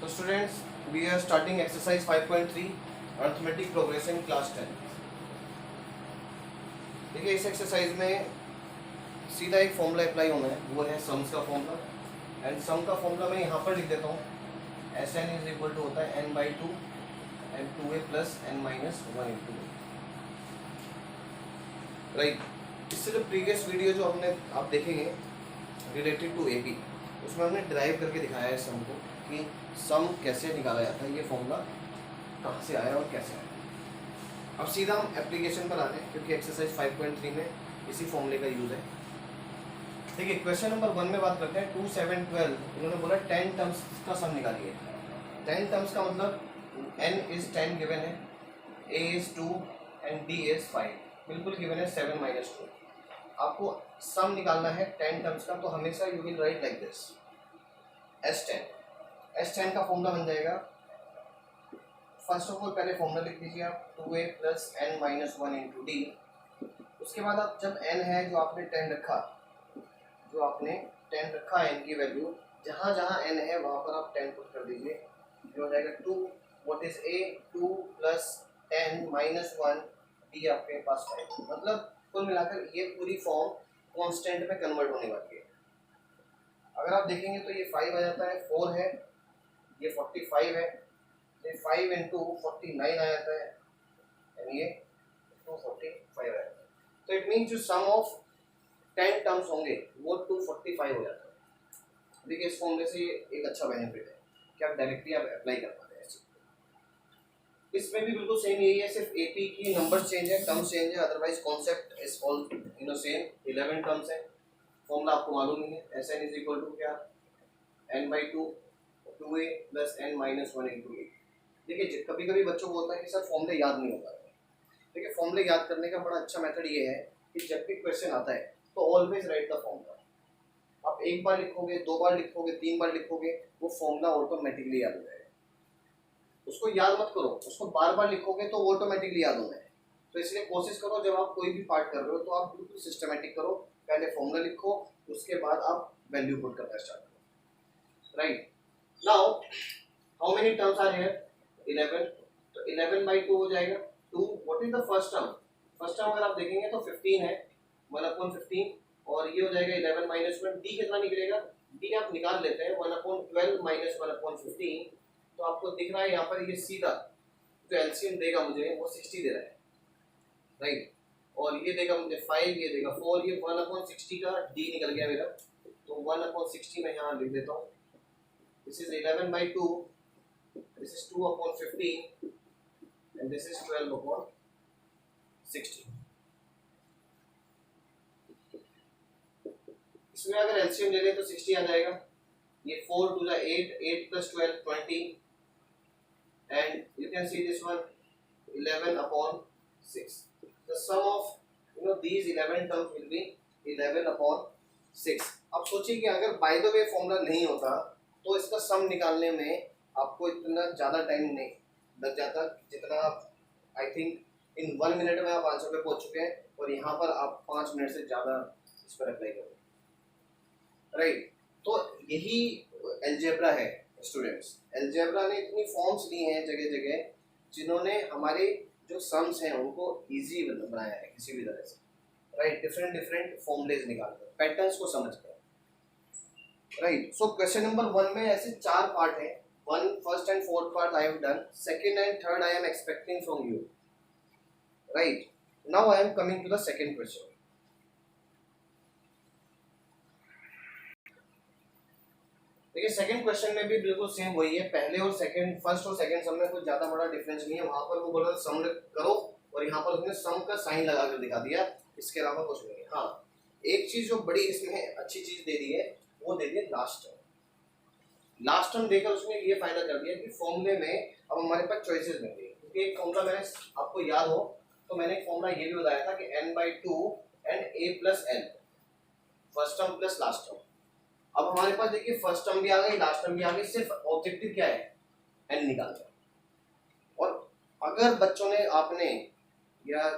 So students, we are starting exercise 5.3 arithmetic progression class 10. देखिए इस exercise में सीधा एक फॉर्मूला अप्लाई होना है, वो है सम्स का फॉर्मूला। एंड सम का फॉर्मूला मैं यहाँ पर लिख देता हूँ। S n is equal to होता है n by two and two a plus n minus one into a, right. इससे जो प्रीवियस वीडियो जो हमने आप देखेंगे रिलेटेड टू ए पी, उसमें हमने ड्राइव करके दिखाया है सम को कि सम कैसे निकाला जाता है, ये फॉर्मूला कहाँ से आया और कैसे आया। अब सीधा हम एप्लीकेशन पर आते हैं क्योंकि एक्सरसाइज 5.3 में इसी फॉर्मूले का यूज़ है। देखिए क्वेश्चन नंबर 1 में बात करते हैं। 2, 7, 12 उन्होंने बोला 10 टर्म्स का सम निकालिए। 10 टर्म्स का मतलब n इज 10 गिवन है, a is 2 and d is 5 बिल्कुल गिवन है 7 माइनस 2। आपको सम निकालना है 10 टर्म्स का, तो हमेशा you will write like this S10। S10 का फॉर्मूला बन जाएगा, फर्स्ट ऑफ ऑल पहले फॉर्मूला लिख दीजिए आप 2a plus n minus one into d. उसके बाद आप जब n है जो आपने 10 रखा, n की वैल्यू जहाँ जहाँ n है वहाँ पर आप 10 पुट कर दीजिए। ये हो जाएगा 2, what is a, 2 plus 10 minus 1 D आपके पास 5। मतलब कुल मिलाकर ये पूरी फॉर्म कांस्टेंट में कन्वर्ट होने वाली है। अगर आप देखेंगे तो ये 5 आ जाता है, 4 है, ये 45 है, ये 5 इंटू 49 आ जाता है एंड ये 245 आ जाता है। तो इट मीन्स जो सम ऑफ 10 टर्म्स होंगे वो 245 हो जाता है। देखिए इस फॉर्मूले से एक अच्छा बेनिफिट है कि आप डायरेक्टली आप अप्लाई कर पाते हैं। इसमें भी बिल्कुल सेम यही है, सिर्फ एपी की नंबर चेंज है, टर्म्स चेंज है, otherwise concept is all same. 11 terms है, फॉर्मूला आपको मालूम नहीं है। S n is equal to क्या, n by two, 2a plus n minus one into a. देखिए कभी कभी बच्चों को होता है कि सर फॉर्मूले याद नहीं होता है। देखिए फॉर्मूले याद करने का बड़ा अच्छा मेथड ये है कि जब भी क्वेश्चन आता है तो ऑलवेज राइट द फॉर्मूला। आप एक बार लिखोगे, 2 बार लिखोगे, 3 बार लिखोगे, वो फॉर्मूला ऑटोमेटिकली याद हो जाएगा। उसको याद मत करो, उसको बार बार लिखोगे तो ऑटोमेटिकली याद होना है। तो इसलिए कोशिश करो जब आप कोई भी पार्ट कर रहे हो तो आप बिल्कुल सिस्टमेटिक करो, पहले फॉर्मूला लिखो, उसके बाद आप वैल्यू पुट करना स्टार्ट करो, right. Now how many terms are here, 11। तो 11 बाई 2 हो जाएगा 2। What is the first term? First term अगर आप देखेंगे तो 15 है, 1/15, और ये हो जाएगा 11 माइनस 1। डी कितना निकलेगा, डी आप निकाल लेते हैं 1/12 माइनस 1/15। तो आपको दिख रहा है यहाँ पर ये सीधा जो एलसीएम देगा मुझे वो 60 दे रहा है, राइट। और ये देगा मुझे 5, ये देगा 4, ये 1/60 का डी निकल गया मेरा। तो 1/60 मैं यहाँ लिख देता हूँ। दिस इज 11 बाई 2, this is 2/15 and this is 12/60। इसमें अगर एलसीएम ले लें तो 60 आ जाएगा। ये 4 2 जा 8, 8 plus 12 20 and you can see this one 11/6. The sum of these 11 terms will be 11/6. अब सोचिए कि अगर बाय द वे फॉर्मूला नहीं होता तो इसका सम निकालने में आपको इतना ज़्यादा टाइम नहीं लग जाता जितना आप आई थिंक इन 1 मिनट में आप आंसर पे पहुंच चुके हैं, और यहाँ पर आप 5 मिनट से ज़्यादा इस पर अप्लाई करोगे, राइट। तो यही अलजेब्रा है स्टूडेंट्स। अलजेब्रा ने इतनी फॉर्म्स दी हैं जगह जगह जिन्होंने हमारे जो सम्स हैं उनको इजी बनाया है किसी भी तरह से, राइट। डिफरेंट फॉर्मूलेज निकालकर, पैटर्न्स को समझकर, राइट। सो क्वेश्चन नंबर 1 में ऐसे 4 पार्ट हैं। 1 first and fourth part I have done, second and third I am expecting from you, right. Now I am coming to the second question. देखिए second question में भी बिल्कुल same वही है, पहले और सेकंड, फर्स्ट और सेकंड सम में कोई ज्यादा बड़ा डिफरेंस नहीं है। वहां पर वो बोला सम करो और यहाँ पर उसने सम का साइन लगा कर दिखा दिया, इसके अलावा कुछ नहीं है। हाँ एक चीज जो बड़ी इसमें अच्छी चीज दे दी है वो दे दी है लास्ट टर्म। लास्ट टर्म देकर उसने ये फायदा कर दिया कि फॉर्मूले में अब हमारे पास चॉइसेस बन गई। क्योंकि एक फॉर्मूला मैंने आपको याद हो तो मैंने एक फॉर्मूला ये भी बताया था कि n/2 and a plus n, first term plus last term. अब हमारे पास देखिए फर्स्ट टर्म भी आ गई, लास्ट टर्म भी आ गई, सिर्फ ऑब्जेक्टिव क्या है, n निकालना। और अगर बच्चों ने आपने या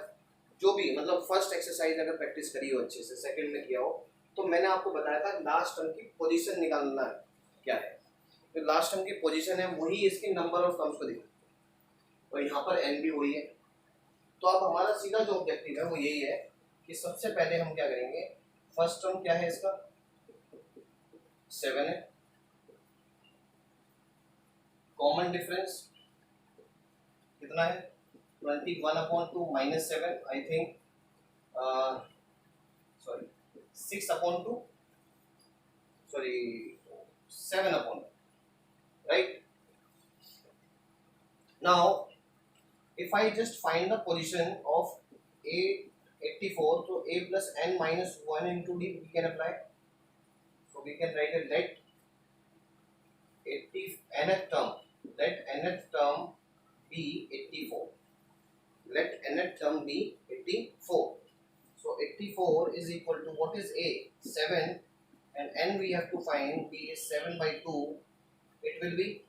जो भी मतलब फर्स्ट एक्सरसाइज अगर प्रैक्टिस करी हो अच्छे से, सेकंड में किया हो, तो मैंने आपको बताया था लास्ट टर्म की पोजीशन निकालना क्या है। तो लास्ट टर्म की पोजीशन है वही इसकी नंबर ऑफ टर्म्स को दिखा, और यहाँ पर n भी वही है। तो अब हमारा सीधा जो ऑब्जेक्टिव है वो यही है कि सबसे पहले हम क्या करेंगे, फर्स्ट टर्म क्या है इसका 7 है, कॉमन डिफरेंस कितना है 21/2 minus 7 I think sorry 6/2 sorry 7/2 right. Now if I just find the position of A84, so A plus n minus 1 into D we can apply, so we can write a let 80 nth term, let nth term be 84, let nth term be 84, so 84 is equal to what is A 7 and n we have to find, B is 7/2, it will be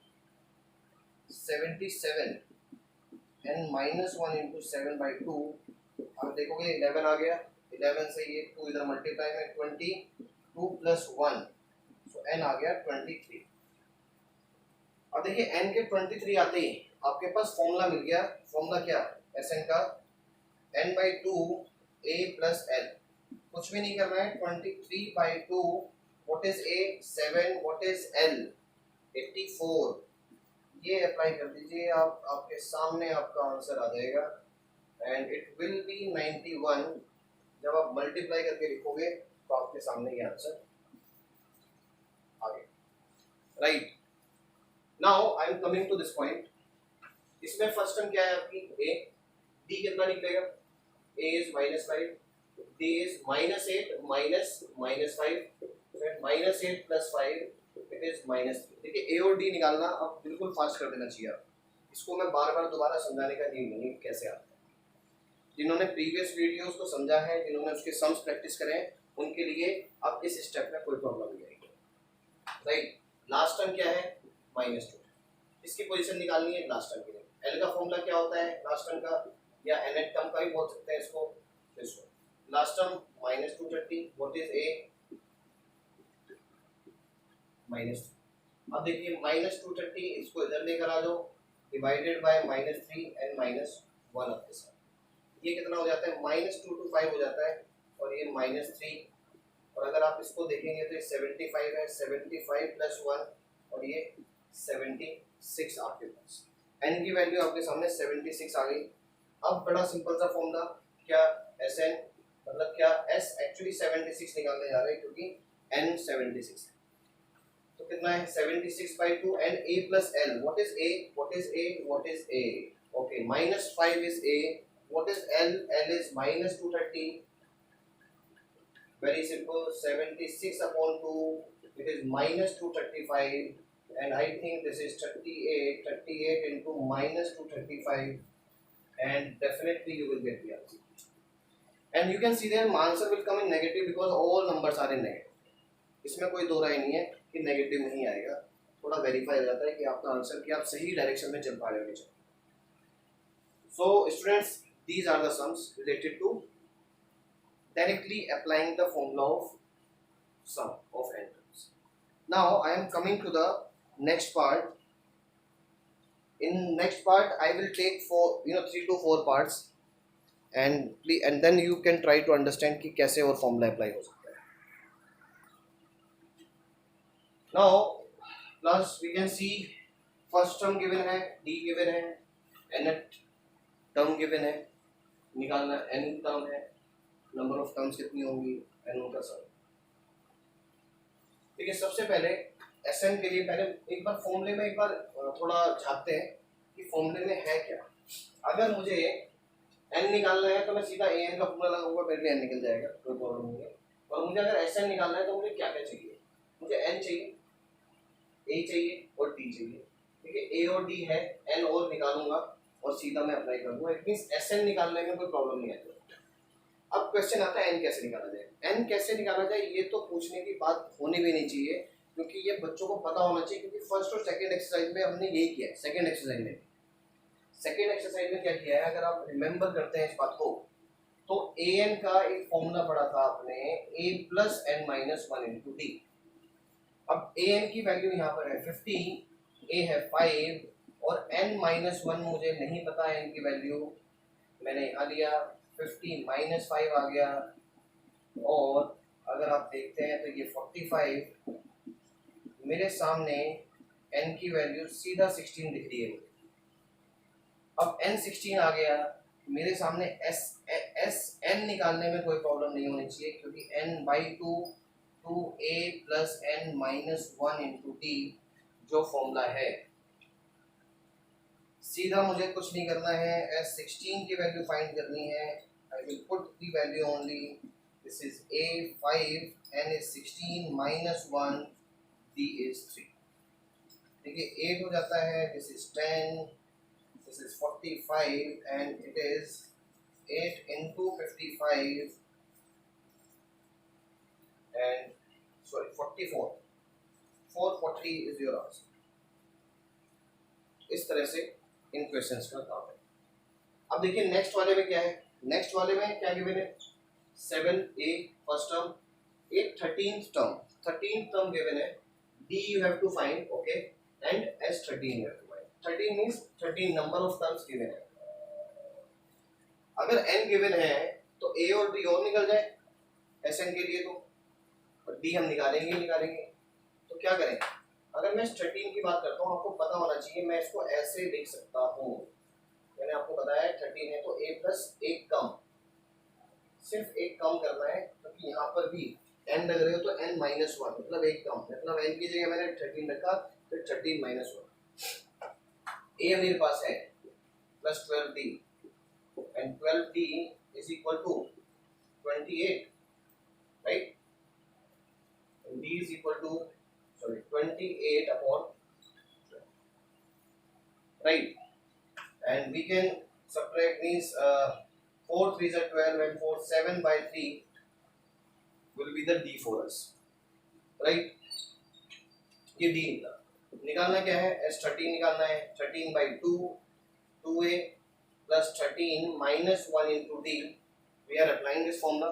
77 n minus 1 into 7/2, अब देखोगे 11 आ गया, 11 से ये 2 इधर multiply में 22 plus 1, सो n आ गया 23। अब देखिए n के 23 आते ही आपके पास फॉर्मूला मिल गया, फॉर्मूला क्या Sn का n/2 a प्लस l, कुछ भी नहीं करना है, 23/2 what is a 7 what is l 84, ये अप्लाई कर दीजिए आप, आपके सामने आपका आंसर आ जाएगा एंड इट विल बी 91। जब आप मल्टीप्लाई करके लिखोगे तो आपके सामने ये आंसर आ गया, right. Now I am coming to this point, इसमें फर्स्ट टर्म क्या है आपकी a, d कितना निकलेगा, a is -5, d is -8 minus -5, -8 plus 5 it is -3। देखिए ए और डी निकालना अब बिल्कुल फास्ट कर देना चाहिए आप, इसको मैं बार बार दोबारा समझाने का नीड नहीं कैसे आता है। जिन्होंने प्रीवियस वीडियोस को समझा है, जिन्होंने उसके सम्स प्रैक्टिस करे हैं, उनके लिए अब इस स्टेप में कोई प्रॉब्लम नहीं आएगी, राइट। लास्ट टर्म क्या है -2, इसकी पोजीशन निकालनी है लास्ट टर्म के लिए। एल का फॉर्मूला क्या होता है लास्ट टर्म का, या nth टर्म का भी बोल सकते हैं इसको, last term -230 what is a -2। अब देखिए -230 इसको इधर लेकर आ जाओ, डिवाइडेड बाय -3 एंड -1 आपके साथ, ये कितना हो जाता है -225 हो जाता है, और ये -3, और अगर आप इसको देखेंगे तो ये 75 है, 75 प्लस 1 और ये 76 आपके पास, n की वैल्यू आपके सामने 76 आ गई। अब बड़ा सिंपल सा फॉर्मूला क्या, Sn मतलब क्या, S एक्चुअली 76 निकालने जा रहे हैं क्योंकि n 76 है, तो कितना है 76/2 and a plus l, what is a, what is a, what is a, okay -5 is a, what is l, l is -230, very simple, 76/2 it is -235 and I think this is 38 into -235 and definitely you will get the answer, and you can see that my answer will come in negative because all numbers are in negative, इसमें कोई दो राय नहीं है कि negative नहीं आएगा, थोड़ा verify हो जाता है कि आपका आंसर कि आप सही डायरेक्शन में चल पा रहे हो। सो students, these are the sums related to directly applying the formula of sum of n terms. Now I am coming to the next part. In next part I will take 3 to 4 parts and then you can try to understand कि कैसे और formula apply हो सकता है। Now plus we can see first term given है, d given है, nth term given है, निकालना n टर्म है, नंबर ऑफ टर्म्स कितनी होंगी n का सम। देखिए सबसे पहले Sn के लिए पहले एक बार फॉर्मूले में एक बार थोड़ा झांकते हैं कि फॉर्मूले में है क्या। अगर मुझे n निकालना है तो मैं सीधा an का फॉर्मूला लगाऊंगा, मेरे लिए n निकल जाएगा, कोई प्रॉब्लम नहीं है। और मुझे अगर Sn निकालना है तो मुझे क्या क्या चाहिए, मुझे n चाहिए, a चाहिए और d चाहिए। ठीक है, a और d है, n और निकालूंगा और सीधा मैं अप्लाई करूंगा, इट मींस Sn निकालने में कोई प्रॉब्लम नहीं आती। अब क्वेश्चन आता है n कैसे निकाला जाए। n कैसे निकाला जाए ये तो पूछने की बात होनी भी नहीं चाहिए, क्योंकि ये बच्चों को पता होना चाहिए, क्योंकि फर्स्ट और सेकंड एक्सरसाइज में हमने यही किया है। सेकंड एक्सरसाइज में क्या किया है, अगर आप रिमेंबर करते हैं इस बात को, तो an का एक फॉर्मूला पढ़ा था आपने, a plus n minus 1 into d, अब ए एन की वैल्यू यहाँ पर है 50, ए है 5 और n माइनस 1 मुझे नहीं पता है n की वैल्यू, मैंने यहाँ लिया 50 माइनस 5 आ गया, और अगर आप देखते हैं तो ये 45, मेरे सामने n की वैल्यू सीधा 16 दिख रही है मुझे। अब n 16 आ गया, मेरे सामने एस n निकालने में कोई प्रॉब्लम नहीं होनी चाहिए, क्योंकि n by 2 2a plus n minus 1 into T जो फॉर्मूला है, सीधा मुझे कुछ नहीं करना है, एस 16 की वैल्यू फाइंड करनी है। I will put the value only, this is a 5, n is 16 minus 1, d is 3। देखिए 8 हो जाता है, this is 10, this is 45 and it is 8 into 55 and sorry 44, 440 is your answer। इस तरह से इन क्वेश्चंस का काम है। अब देखिए नेक्स्ट वाले में क्या है, नेक्स्ट वाले में क्या गिवन है, 7a फर्स्ट टर्म, एक 13th टर्म गिवन है, d you have to find, okay, and s13 you have to find। 13 means 13 number of terms given है। अगर n गिवन है तो a और b और निकल जाए Sn के लिए, तो और d हम निकालेंगे। तो क्या करें, अगर मैं 13 की बात करता हूँ, आपको पता होना चाहिए, मैं इसको ऐसे लिख सकता हूँ, मैंने आपको बताया 13 है तो a प्लस एक कम, सिर्फ एक कम करना है, क्योंकि तो यहाँ पर भी n लग रहे हो तो n माइनस 1 मतलब एक कम, मतलब n की जगह मैंने 13 रखा तो 13 माइनस 1। a मेरे पास है plus 12d and 12d is equal to 28, right, and d is equal to 28 upon 12, right, and we can subtract means 4 3s are 12 and 4 7 by 3 will be the d for us, right। ये d निकालना क्या है, s13 निकालना है, 13 by 2 2a plus 13 minus 1 into d, we are applying this formula,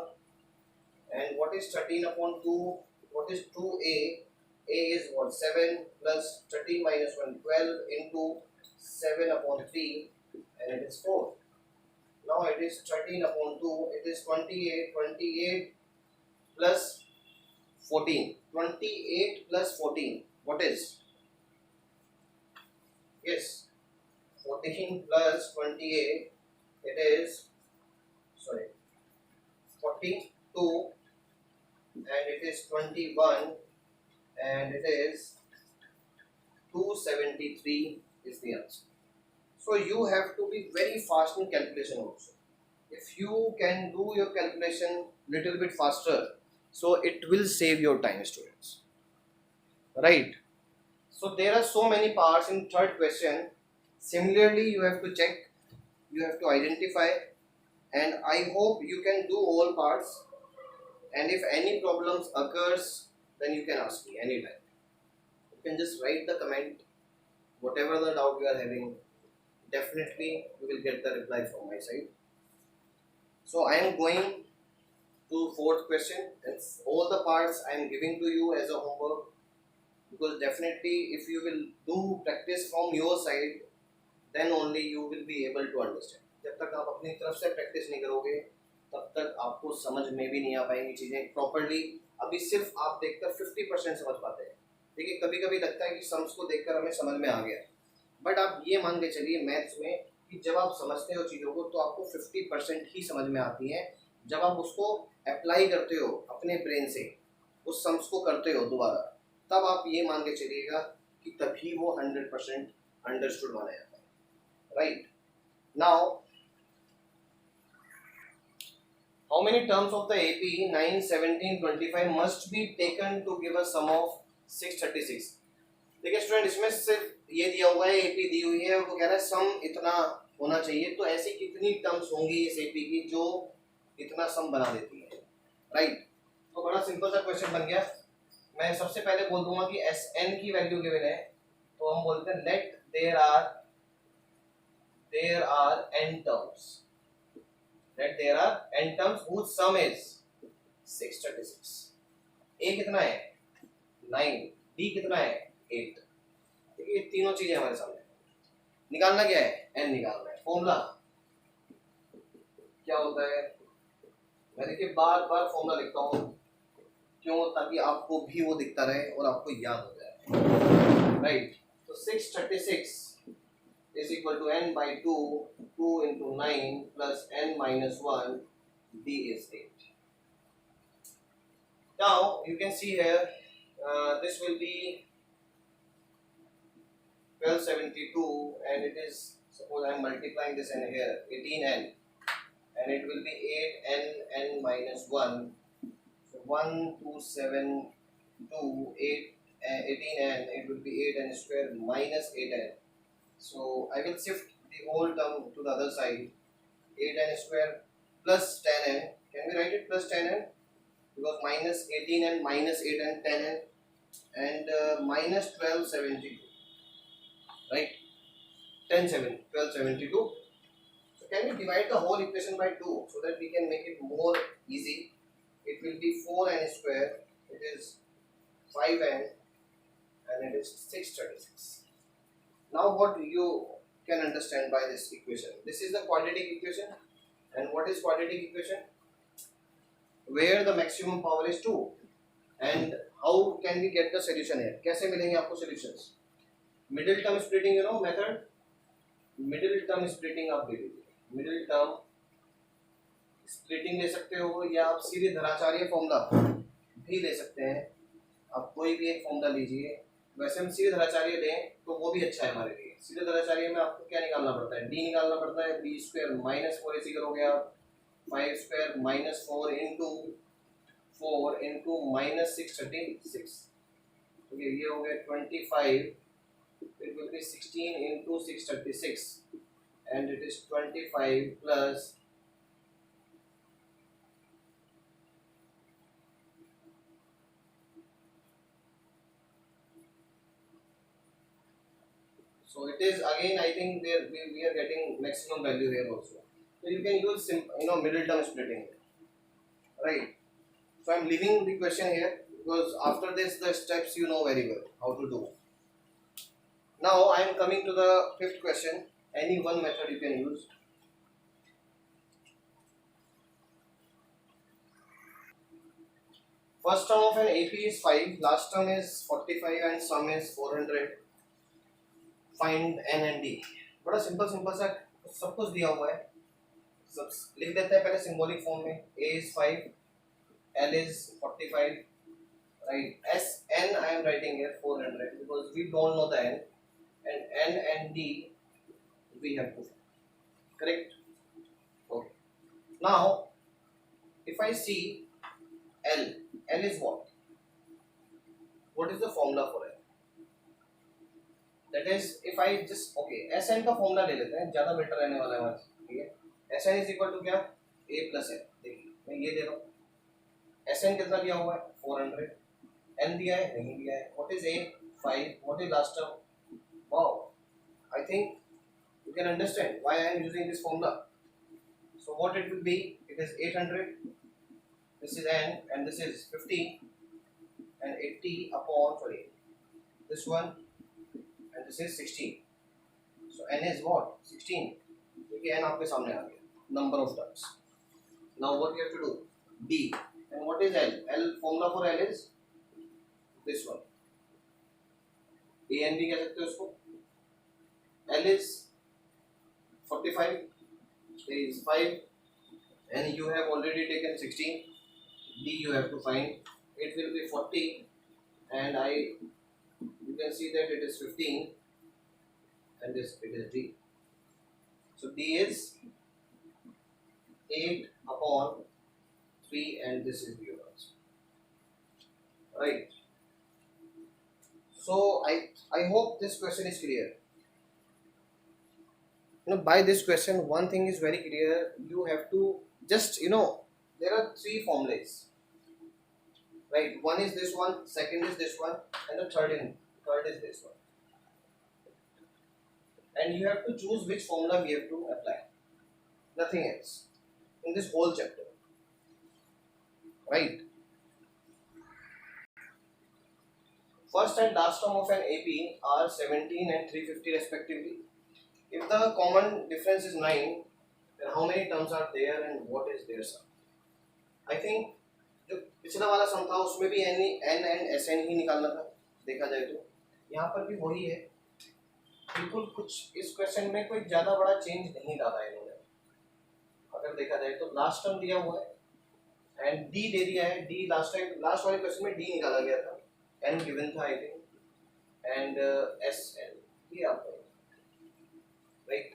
and what is 13 upon 2, what is 2a, a is what, 7 plus 13 minus 1 12 into 7 upon 3 and it is 4। Now it is 13 upon 2, it is 28 plus 14, 28 plus 14, what is, yes, 14 plus 28, it is, sorry, 42 and it is 21 and it is 273 is the answer। So you have to be very fast in calculation also। If you can do your calculation little bit faster, so it will save your time, students, right। So there are so many parts in third question, similarly you have to check, you have to identify, and I hope you can do all parts, and if any problems occurs then you can ask me anytime, you can just write the comment, whatever the doubt you are having, definitely you will get the reply from my side। So I am going to fourth question, and all the parts I am giving to you as a homework, because definitely if you will do practice from your side then only you will be able to understand। जब तक आप अपनी तरफ से practice नहीं करोगे तब तक आपको समझ में भी नहीं आ पाएंगी चीज़ें प्रॉपर्ली। अभी सिर्फ आप देखकर 50% समझ पाते हैं। देखिए कभी कभी लगता है कि सम्स को देखकर हमें समझ में आ गया, बट आप ये मान के चलिए मैथ्स में कि जब आप समझते हो चीज़ों को तो आपको 50% ही समझ में आती हैं। जब आप उसको अप्लाई करते हो अपने ब्रेन से, उस सम्स को करते हो दोबारा, तब आप ये मान के चलिएगा कि तभी वो 100% अंडरस्टूड माना जाता है, right. Now how many terms of the AP 9, 17, 25 must be taken to give a sum of 636? देखिए स्टूडेंट, इसमें सिर्फ ये दिया हुआ है, AP दी हुई है, वो कह रहा है सम इतना होना चाहिए, तो ऐसी कितनी टर्म्स होंगी इस AP की जो इतना सम बना देती है, राइट। तो बड़ा सिंपल सा क्वेश्चन बन गया। मैं सबसे पहले बोल दूंगा कि Sn की वैल्यू गिवन है, तो हम बोलते हैं let there are n terms, that there are n terms whose sum is 636। a कितना है 9, d कितना है 8। ठीक है, ये तीनों चीजें हमारे सामने, निकालना क्या है, n निकालना है। फॉर्मूला क्या होता है, मैं देखिए बार बार फॉर्मूला लिखता हूँ, क्यों, ताकि आपको भी वो दिखता रहे और आपको याद हो जाए, राइट। तो 636 is equal to n by 2, 2 into 9 plus n minus 1, d is 8. Now you can see here, this will be 1272, and it is, suppose I am multiplying this n here, 18n, and it will be 8n n minus 1. So 1 2 7 2 8 18n, it will be 8n square minus 8n. So I will shift the whole term to the other side. 8n square plus 10n. Can we write it plus 10n? Because minus 18n minus 8n 10n, and minus 1272. Right? 1272. So can we divide the whole equation by 2 so that we can make it more easy? It will be 4n square. It is 5n, and it is 636. Now what you can understand by this equation? This is the quadratic equation, and what is quadratic equation? Where the maximum power is 2, and how can we get the solution here? कैसे मिलेंगे आपको solutions? Middle term splitting, you know method. Middle term splitting आप ले लीजिए. Middle term splitting ले सकते हो, या आप सीधे धराचार्य फॉर्मूला भी ले सकते हैं. आप कोई भी एक फॉर्मूला लीजिए. वैसे हम सीधे धराचार्य लें तो वो भी अच्छा है हमारे लिए. सीधे धराचार्य में आपको क्या निकालना पड़ता है, d निकालना पड़ता है. b स्क्वायर माइनस 4 ऐसे करोगे आप, 5 स्क्वायर माइनस 4 इंटू माइनस 636. तो ये हो गया 25. It will be 16 into 636, and it is 25 plus so it is again, I think we are getting maximum value here also. So you can use middle term splitting, right? So I am leaving the question here, because after this the steps you know very well how to do. Now I am coming to the fifth question. Any one method you can use. First term of an AP is 5, last term is 45, and sum is 400. Find n and d. बड़ा simple सा सब कुछ दिया हुआ है. सब लिख देते हैं पहले सिंबॉलिक फॉर्म में. a is 5, l is 45, right? s n I am writing here 400 because we don't know the n, and n and d we have to find. Correct? Okay. Now if I see l is what? What is the formula for l? That is, if I just Sn का formula ले लेते हैं, ज्यादा better रहने वाला है हमारे. ठीक है, Sn इज इक्वल टू क्या, a प्लस n. देखिए मैं ये दे रहा हूँ. Sn कितना दिया हुआ है 400. n दिया है, नहीं दिया है. What is a 5? What is last term? Wow, I think you can understand why I am using this formula. So what it will be? It is 800. This is n, and this is 50, and 80 upon this one, and this is 16. So n is what? 16. Okay, n आपके सामने आ गया. Number of terms. Now what you have to do? D. And what is L? L formula for L is this one. A and B कह सकते हो उसको. L is 45. A is 5. And you have already taken 16. D you have to find. It will be 40. And you can see that it is 15. And this it is D. So D is 8 upon 3, and this is B also. Right. So I hope this question is clear. By this question one thing is very clear. You have to just there are 3 formulas. Right. One is this one, second is this one, and the third is this one. And you have to choose which formula we have to apply. Nothing else in this whole chapter. Right. first and last term of an AP are 17 and 350 respectively. If the common difference is 9, then how many terms are there and what is their sum? I think जो पिछला वाला सम था उसमें भी n and Sn ही निकालना था देखा जाए तो, यहाँ पर भी वही है बिल्कुल। कुछ इस क्वेश्चन में कोई ज़्यादा बड़ा चेंज नहीं डाला है इन्होंने। अगर देखा जाए तो लास्ट टर्म दिया हुआ है एंड डी दे दिया है। डी लास्ट वाले क्वेश्चन में डी निकाला गया था, एन गिवन था I think, and S n ये आपको राइट।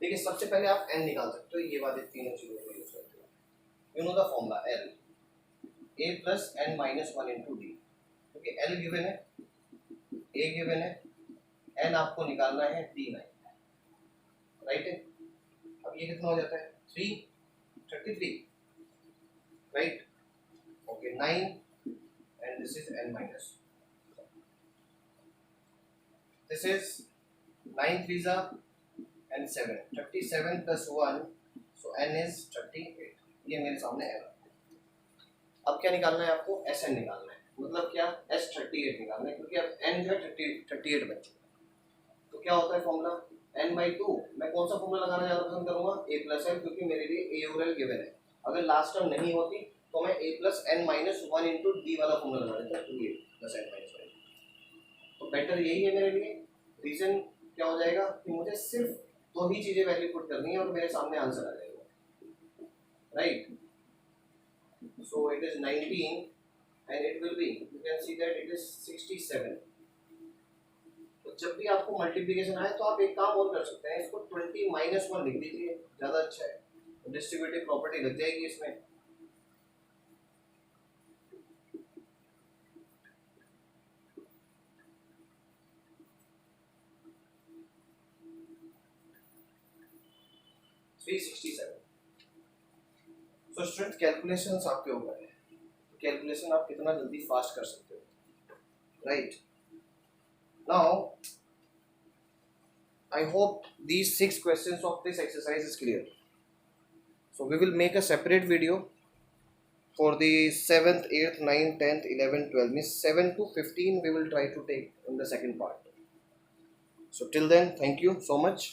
देखिए सबसे पहले आप एन निकाल सकते हो, ये वाले तीनों चीज़ों को यूज करते हो। You know the formula L a plus n minus one into d, क्योंकि एल गिवन है, ए गिवन है, एन आपको निकालना है डी नाइन, राइट है। अब ये कितना हो जाता है 333, right. Okay 9 and this is n minus, this is 9 3 and 7 37 plus 1, so n is 38। ये मेरे सामने है। अब क्या निकालना है आपको, Sn निकालना है, मतलब क्या S38 निकालना है, क्योंकि अब n जो है 38 बन चुका है। तो क्या होता है फॉर्मूला n/2। मैं कौन सा फॉर्मूला लगाना ज़्यादा पसंद करूंगा, a प्लस l, क्योंकि मेरे लिए a और l गिवन है। अगर लास्ट टर्म नहीं होती तो मैं a plus n minus one into D वाला फॉर्मूला लगा देता, 2a plus n minus one. तो बेटर यही है मेरे लिए। रीजन क्या हो जाएगा कि मुझे सिर्फ दो ही चीजें वैल्यू पुट करनी है और मेरे सामने आंसर आ जाएगा, right. So it is 19 and it will be, you can see that it is 67। तो जब भी आपको मल्टीप्लिकेशन आए तो आप एक काम और कर सकते हैं, इसको 20 माइनस 1 लिख दीजिए, ज़्यादा अच्छा है, डिस्ट्रीब्यूटिव प्रॉपर्टी लग जाएगी इसमें। तो स्टूडेंट कैलकुलेशंस आपके ऊपर है, कैलकुलेशन आप कितना जल्दी फास्ट कर सकते हो, right. Now I hope these 6 questions of this exercise is clear. So we will make a separate video for the 7th, 8th, 9th, 10th, 11th, 12th, means 7 to 15 we will try to take in the second part. So till then, thank you so much.